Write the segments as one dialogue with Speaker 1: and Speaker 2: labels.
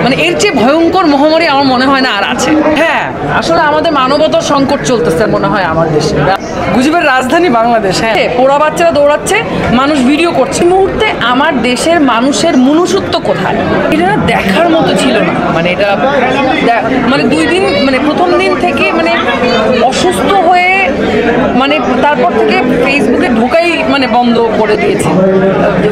Speaker 1: মানে এর চেয়ে ভয়ঙ্কর মহামারী আমার মনে হয় না আর আছে। হ্যাঁ, আসলে আমাদের মানবতার সংকট চলতেছে মনে হয় আমার দেশে। গুজবের রাজধানী বাংলাদেশ। হ্যাঁ, পোড়া বাচ্চারা দৌড়াচ্ছে, মানুষ ভিডিও করছে। এই মুহূর্তে আমার দেশের মানুষের মনুষ্যত্ব কোথায়, এটা দেখার মতো ছিল না। মানে এটা মানে 2 দিন, মানে প্রথম দিন থেকে মানে অসুস্থ হয়ে, মানে তারপর থেকে ফেসবুকে ঢোকাই মানে বন্ধ করে দিয়েছি।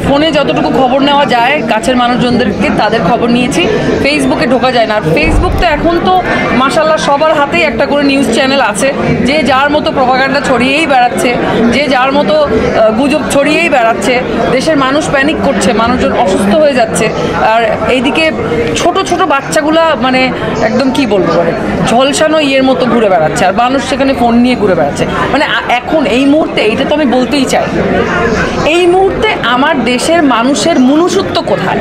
Speaker 1: ফোনে যতটুকু খবর নেওয়া যায় কাছের মানুষজনদেরকে তাদের খবর নিয়েছি, ফেসবুকে ঢোকা যায় না। আর ফেসবুক তো এখন তো মাশাআল্লাহ সবার হাতেই একটা করে নিউজ চ্যানেল আছে, যে যার মতো প্রপাগান্ডা ছড়িয়েই বেড়াচ্ছে, যে যার মতো গুজব ছড়িয়েই বেড়াচ্ছে। দেশের মানুষ প্যানিক করছে, মানুষজন অসুস্থ হয়ে যাচ্ছে। আর এইদিকে ছোট ছোট বাচ্চাগুলা মানে একদম কি বলবো, মানে ঝলসানো ইয়ের মতো ঘুরে বেড়াচ্ছে, আর মানুষ সেখানে ফোন নিয়ে ঘুরে বেড়াচ্ছে। মানে এখন এই মুহূর্তে এইটা তো আমি বলতেই চাই, এই মুহূর্তে আমার দেশের মানুষের মনুষ্যত্ব কোথায়?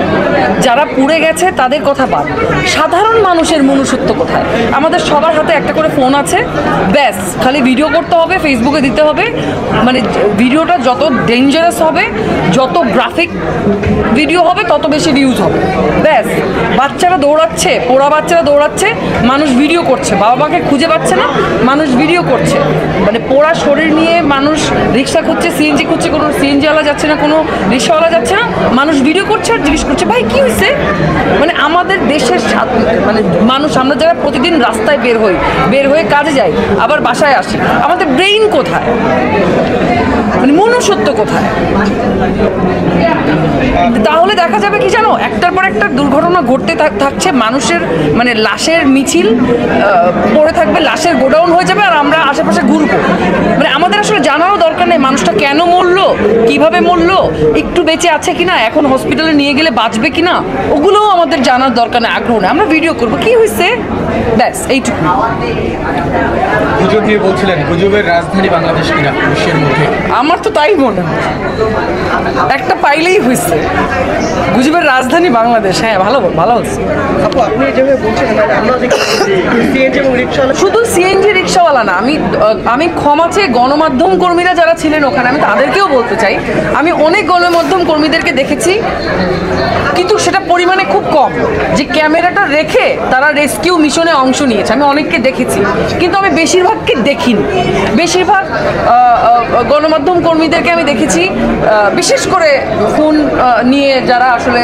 Speaker 1: যারা পুড়ে গেছে তাদের কথা বাদ, সাধারণ মানুষের মনুষ্যত্ব কোথায়? আমাদের সবার হাতে একটা করে ফোন আছে, ব্যাস খালি ভিডিও করতে হবে, ফেসবুকে দিতে হবে। মানে ভিডিওটা যত ডেঞ্জারাস হবে, যত গ্রাফিক ভিডিও হবে, তত বেশি ভিউজ হবে। ব্যাস, বাচ্চারা দৌড়াচ্ছে, পোড়া বাচ্চারা দৌড়াচ্ছে, মানুষ ভিডিও করছে। বাবা মাকে খুঁজে পাচ্ছে না, মানুষ ভিডিও করছে। মানে পোড়া শরীর নিয়ে মানুষ রিক্সা খুঁজছে, সিএনজি খুঁজছে, কোনো সিএনজিওয়ালা যাচ্ছে না, কোনো রিক্সাওয়ালা যাচ্ছে না, মানুষ ভিডিও করছে আর জিজ্ঞেস করছে ভাই কী হয়েছে। মানে আমাদের দেশের মানে মানুষ, আমরা যারা প্রতিদিন রাস্তায় বের হয়ে কাজে যাই, আবার বাসায় আসি, আমাদের ব্রেইন কোথায়? মানে মনুষ্যত্ব কোথায়? তাহলে দেখা যাবে কি জানো, একটার পর একটা দুর্ঘটনা ঘটতে থাকছে, মানুষের মানে লাশের মিছিল পড়ে থাকবে, লাশের গোডাউন হয়ে যাবে, আর আমরা আশেপাশে ঘুরবো। মানে আমাদের আসলে জানারও দরকার নেই মানুষটা কেন মরলো, কিভাবে মরলো, একটু বেঁচে আছে কিনা, এখন হসপিটালে নিয়ে গেলে বাঁচবে কিনা, ওগুলোও আমাদের জানার দরকার নেই, আগ্রহ নেই। আমরা ভিডিও করবো কি হয়েছে, ব্যাস এইটুকু।
Speaker 2: গুজব নিয়ে বলছিলেন, গুজবের রাজধানী বাংলাদেশ কিনা বিশ্বের মধ্যে?
Speaker 1: আমার তো তাই মনে হয়, একটা পাইলেই হয়েছে, গুজবের রাজধানী বাংলাদেশ। হ্যাঁ, ভালো হচ্ছে।
Speaker 3: আপু, আপনি যেভাবে বলছেন, আমরা সিএনজি এবং রিক্সাওয়ালা,
Speaker 1: শুধু সিএনজি রিক্সাওয়ালা না, আমি ক্ষমা চেয়ে গণমাধ্যম কর্মীরা যারা ছিলেন ওখানে, আমি তাদেরকেও বলতে চাই, আমি অনেক গণমাধ্যম কর্মীদেরকে দেখেছি, কিন্তু সেটা পরিমাণে খুব কম, যে ক্যামেরাটা রেখে তারা রেস্কিউ মিশনে অংশ নিয়েছে। আমি অনেককে দেখেছি, কিন্তু আমি বেশিরভাগকে দেখিনি। বেশিরভাগ গণমাধ্যম কর্মীদেরকে আমি দেখেছি, বিশেষ করে ফোন নিয়ে যারা আসলে,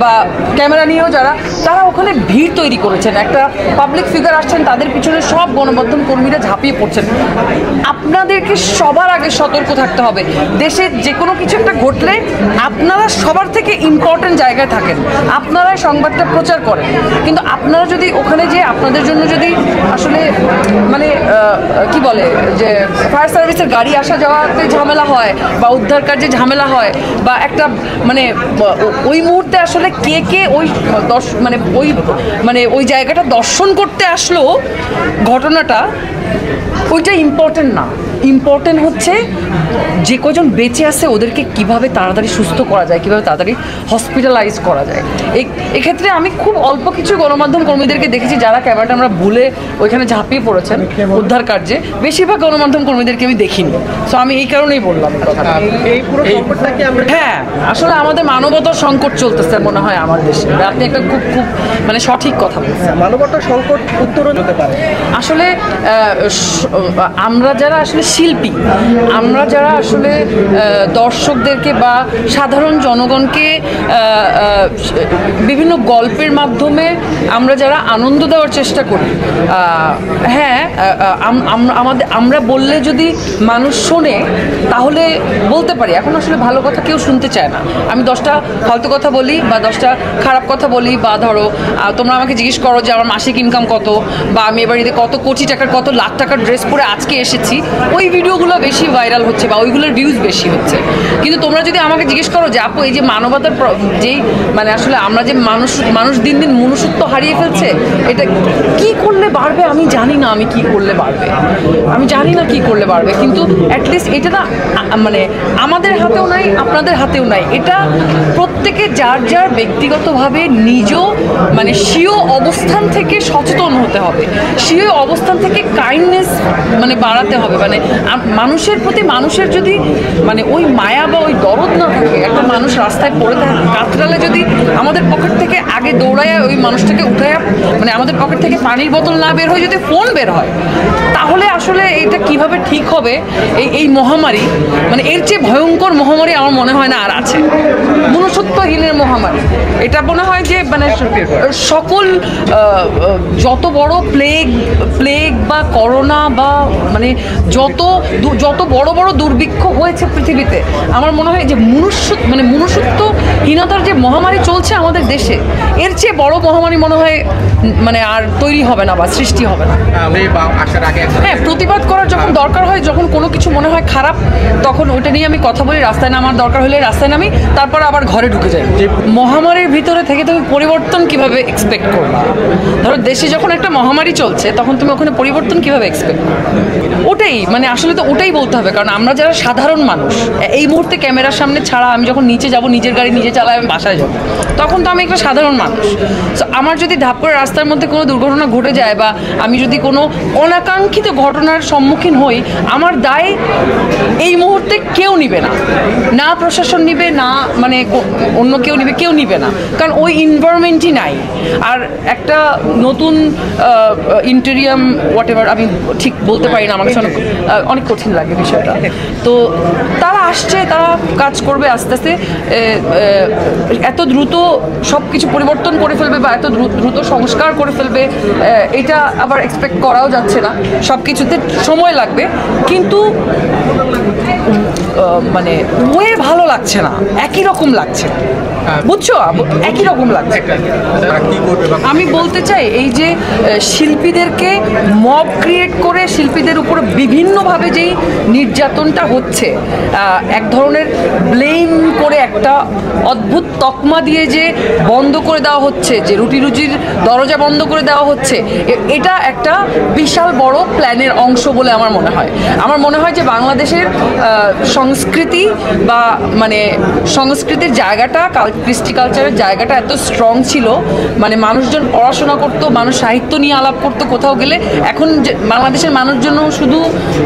Speaker 1: বা ক্যামেরা নিয়েও যারা, তারা ওখানে ভিড় তৈরি করেছেন। একটা পাবলিক ফিগার আসছেন, তাদের পিছনে সব গণমাধ্যম কর্মীরা ঝাঁপিয়ে পড়ছেন। আপনাদেরকে সবার আগে সতর্ক থাকতে হবে। দেশে যে কোনো কিছু একটা ঘটলে আপনারা সবার থেকে ইম্পর্টেন্ট জায়গায় থাকেন, আপনারাই সংবাদটা প্রচার করেন। কিন্তু আপনারা যদি ওখানে যে আপনাদের জন্য যদি আসলে মানে কি বলে, যে ফায়ার সার্ভিসের গাড়ি আসা যাওয়াতে ঝামেলা হয়, বা উদ্ধার কার্যে ঝামেলা হয়, বা একটা মানে ওই মুহূর্তে আসলে কে ওই ওই জায়গাটা দর্শন করতে আসলো, ঘটনাটা ওইটা ইম্পর্টেন্ট না। ইম্পর্টেন্ট হচ্ছে যে কজন বেঁচে আছে ওদেরকে কিভাবে তাড়াতাড়ি সুস্থ করা যায়, কিভাবে তাড়াতাড়ি হসপিটালাইজ করা যায়। এক্ষেত্রে আমি খুব অল্প কিছু গণমাধ্যম কর্মীদেরকে দেখেছি যারা ক্যামেরাটা আমরা ভুলে ওইখানে ঝাঁপিয়ে পড়েছেন উদ্ধার কার্যে। বেশিরভাগ গণমাধ্যম কর্মীদেরকে আমি দেখিনি। সো আমি এই কারণেই বললাম কথাটা। হ্যাঁ, আসলে আমাদের মানবতার সংকট চলতেছে মনে হয় আমার দেশে। আপনি একটা খুব মানে সঠিক কথা বলছেন।
Speaker 3: মানবতার সংকট উত্তরণ হতে পারে।
Speaker 1: আসলে আমরা যারা আসলে শিল্পী, আমরা যারা আসলে দর্শকদেরকে বা সাধারণ জনগণকে বিভিন্ন গল্পের মাধ্যমে আমরা যারা আনন্দ দেওয়ার চেষ্টা করি, হ্যাঁ, আমরা বললে যদি মানুষ শোনে তাহলে বলতে পারি। এখন আসলে ভালো কথা কেউ শুনতে চায় না। আমি 10টা ফালতু কথা বলি বা 10টা খারাপ কথা বলি, বা ধরো তোমরা আমাকে জিজ্ঞেস করো যে আমার মাসিক ইনকাম কত, বা আমি এবারে কত কোটি টাকার, কত লাখ টাকার ড্রেস পরে আজকে এসেছি, ওই ভিডিওগুলো বেশি ভাইরাল হচ্ছে বা ওইগুলোর ভিউজ বেশি হচ্ছে। কিন্তু তোমরা যদি আমাকে জিজ্ঞেস করো যে আপু এই যে মানবতার যেই মানে আসলে আমরা যে মানুষ দিন দিন মনুষ্যত্ব হারিয়ে ফেলছে, এটা কি করলে বাড়বে আমি জানি না। আমি কি করলে বাড়বে আমি জানি না, কি করলে বাড়বে, কিন্তু অ্যাটলিস্ট এটা না মানে আমাদের হাতেও নাই, আপনাদের হাতেও নাই। এটা প্রত্যেকে যার যার ব্যক্তিগতভাবে নিজ মানে স্বীয় অবস্থান থেকে সচেতন হতে হবে, সেই অবস্থান থেকে কাইন্ডনেস মানে বাড়াতে হবে। মানে মানুষের প্রতি মানুষের যদি মানে ওই মায়া বা ওই দরদ না থাকে, একটা মানুষ রাস্তায় পড়ে থাকে কাতরালে যদি আমাদের পকেট থেকে আগে দৌড়ায় ওই মানুষটাকে উঠায়, মানে আমাদের পকেট থেকে পানির বোতল না বের হয়ে যদি ফোন বের হয়, তাহলে আসলে এটা কিভাবে ঠিক হবে? এই মহামারী, মানে এর চেয়ে ভয়ঙ্কর মহামারী আমার মনে হয় না আর আছে। মনুষ্যত্বহীনের মহামারী এটা মনে হয় যে মানে সকল যত বড় প্লেগ বা করোনা বা মানে যত বড় বড় দুর্ভিক্ষ হয়েছে পৃথিবীতে, আমার মনে হয় যে মনুষ্যত্বহীনতার যে মহামারী চলছে আমাদের দেশে, এর চেয়ে বড় মহামারী মনে হয় মানে আর তৈরি হবে না বা সৃষ্টি হবে না। হ্যাঁ, প্রতিবাদ করার যখন দরকার হয়, যখন কোনো কিছু মনে হয় খারাপ, তখন ওইটা নিয়ে আমি কথা বলি, রাস্তায় নামার দরকার হলে রাস্তায় নামি, তারপর আবার ঘরে ঢুকে যাই। মহামারীর ভিতরে থেকে তুমি পরিবর্তন কিভাবে এক্সপেক্ট করবা? ধরো দেশে যখন একটা মহামারী চলছে, তখন তুমি ওখানে পরিবর্তন কিভাবে এক্সপেক্ট করবা? ওটাই মানে আসলে তো ওটাই বলতে হবে, কারণ আমরা যারা সাধারণ মানুষ, এই মুহূর্তে ক্যামেরার সামনে ছাড়া আমি যখন নিচে যাব, নিজের গাড়ি নিজে চালাই, আমি বাসায় যাবো, তখন তো আমি একটা সাধারণ মানুষ। সো আমার যদি ধাপ করে রাস্তার মধ্যে কোনো দুর্ঘটনা ঘটে যায় বা আমি যদি কোনো অনাকাঙ্ক্ষিত ঘটনার সম্মুখীন হই, আমার দায় এই মুহূর্তে কেউ নিবে না, না প্রশাসন নিবে, না মানে অন্য কেউ নিবে, কেউ নিবে না, কারণ ওই এনভায়রনমেন্টই নাই। আর একটা নতুন ইন্টেরিয়াম হোয়াটএভার, আমি ঠিক বলতে পারি না, আমার কাছে অনেক কঠিন লাগে বিষয়টা। তো তারা আসছে, তারা কাজ করবে আস্তে আস্তে, এত দ্রুত সব কিছু পরিবর্তন করে ফেলবে বা এত দ্রুত সংস্কার করে ফেলবে, এটা আবার এক্সপেক্ট করাও যাচ্ছে না। সব কিছুতে সময় লাগবে, কিন্তু মানে ওয়ে ভালো লাগছে না, একই রকম লাগছে, বুঝছো? একই রকম লাগছে। আমি বলতে চাই এই যে শিল্পীদেরকে মব ক্রিয়েট করে শিল্পীদের উপর বিভিন্নভাবে যেই নির্যাতনটা হচ্ছে, এক ধরনের ব্লেম করে একটা অদ্ভুত তকমা দিয়ে যে বন্ধ করে দেওয়া হচ্ছে, যে রুজির দরজা বন্ধ করে দেওয়া হচ্ছে, এটা একটা বিশাল বড় প্ল্যানের অংশ বলে আমার মনে হয়। আমার মনে হয় যে বাংলাদেশের সংস্কৃতি বা মানে সংস্কৃতির জায়গাটা, কৃষ্টি কালচারের জায়গাটা এত স্ট্রং ছিল, মানে মানুষজন পড়াশোনা করতো, মানুষ সাহিত্য নিয়ে আলাপ করতো কোথাও গেলে। এখন বাংলাদেশের মানুষজন শুধু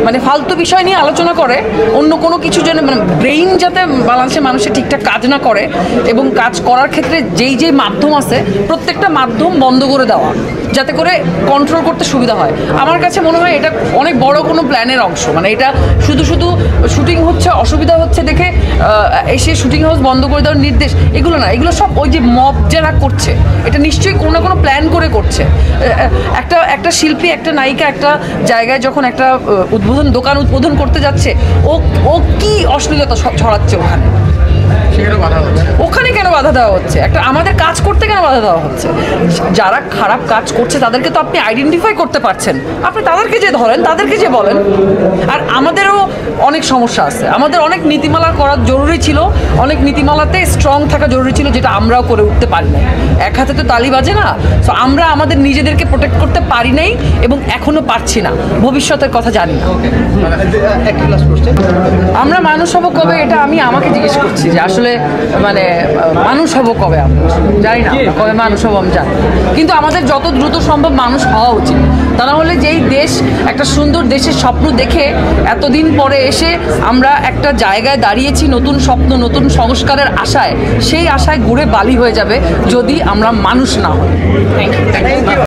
Speaker 1: মানে ফালতু বিষয় নিয়ে আলোচনা করে, অন্য কোনো কিছু যেন মানে ব্রেইন যাতে বাংলাদেশের মানুষের ঠিকঠাক কাজ না করে, এবং কাজ করার ক্ষেত্রে যেই মাধ্যম আছে প্রত্যেকটা মাধ্যম বন্ধ করে দেওয়া, যাতে করে কন্ট্রোল করতে সুবিধা হয়। আমার কাছে মনে হয় এটা অনেক বড় কোনো প্ল্যানের অংশ। মানে এটা শুধু শুটিং হচ্ছে, অসুবিধা হচ্ছে দেখে এসে শুটিং হাউস বন্ধ করে দেওয়ার নির্দেশ, এগুলো না, এগুলো সব ওই যে মব যারা করছে, এটা নিশ্চয়ই কোনো না কোনো প্ল্যান করে করছে। একটা শিল্পী, একটা নায়িকা একটা জায়গায় যখন একটা দোকান উদ্বোধন করতে যাচ্ছে, ও কি অশ্লীলতা ছড়াচ্ছে ওখানে, ওখানে কেন বাধা দেওয়া হচ্ছে? একটা আমাদের কাজ করতে কেন বাধা দেওয়া হচ্ছে? যারা খারাপ কাজ করছে তাদেরকে তো আপনি আইডেন্টিফাই করতে পারছেন, আপনি তাদেরকে যে ধরেন, তাদেরকে যে বলেন। আর আমাদেরও অনেক সমস্যা আছে, আমাদের অনেক নীতিমালা করা জরুরি ছিল, অনেক নীতিমালাতে স্ট্রং থাকা জরুরি ছিল, যেটা আমরাও করে উঠতে পারি নাই। এক হাতে তো তালি বাজে না। সো আমরা আমাদের নিজেদেরকে প্রোটেক্ট করতে পারি নাই এবং এখনো পারছি না, ভবিষ্যতের কথা জানি না। আমরা মানুষ হব কবে, এটা আমি আমাকে জিজ্ঞেস করছি যে আসলে মানে মানুষ হব কবে, আমরা জানি না কবে মানুষ হব, আমি জানি। কিন্তু আমাদের যত দ্রুত সম্ভব মানুষ হওয়া উচিত, তা না হলে যেই দেশ, একটা সুন্দর দেশের স্বপ্ন দেখে এতদিন পরে এসে আমরা একটা জায়গায় দাঁড়িয়েছি নতুন স্বপ্ন, নতুন সংস্কারের আশায়, সেই আশায় ঘুরে বালি হয়ে যাবে যদি আমরা মানুষ না হই। Thank you.